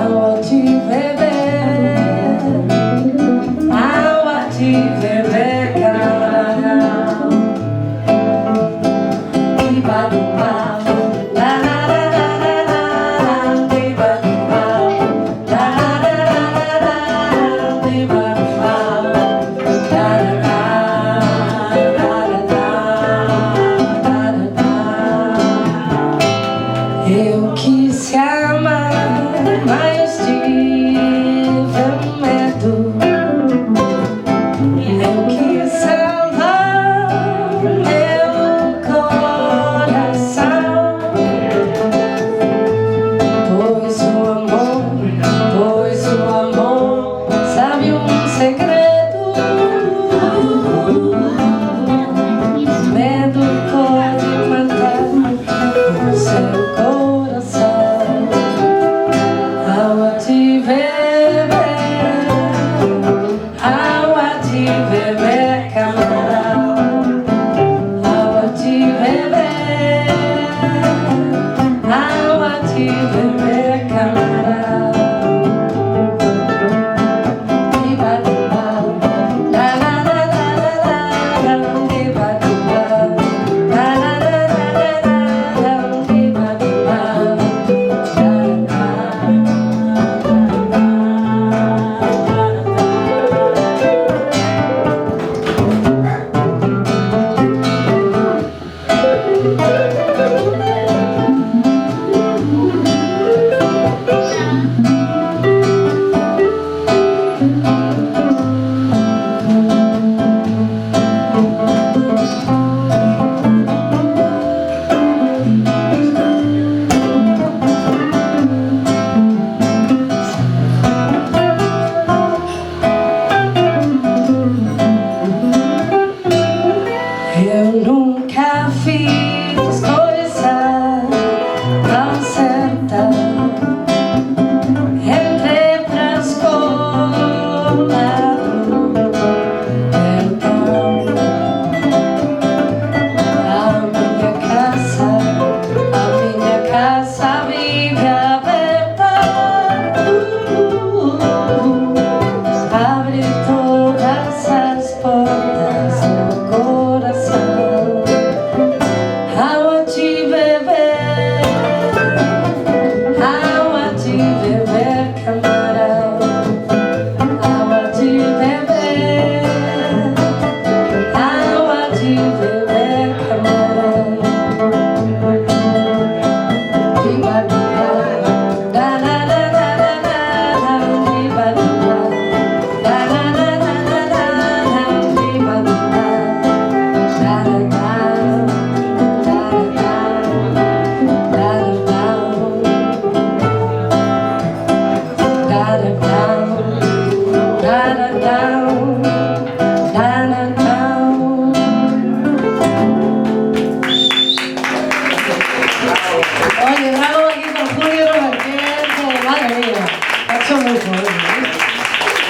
Água de beber, água de beber, caralho. Iba-duba, la la la la la la. Iba-duba, la la la la la la. Iba-duba, la la la la la la. Eu quis amar, mas tive medo. Eu quis salvar meu coração, pois o amor sabe um segredo. Medo pode matar o seu coração. Água de beber, água de beber, camarão. Água de beber, água de beber, camarão. Iba-duba, la la la la la la. Iba-duba, la la la la la la. Iba-duba, eu nunca fiz coisa tão certa. Entrei pra escola do perdão. A minha casa vive aberta. Abre todas as portas do coração. Água de beber, água de beber, camarão. Água de beber, água de beber, camarão. Iba-duba, la la la la la la. Iba-duba, la la la la la la. Iba-duba, la la la la la la.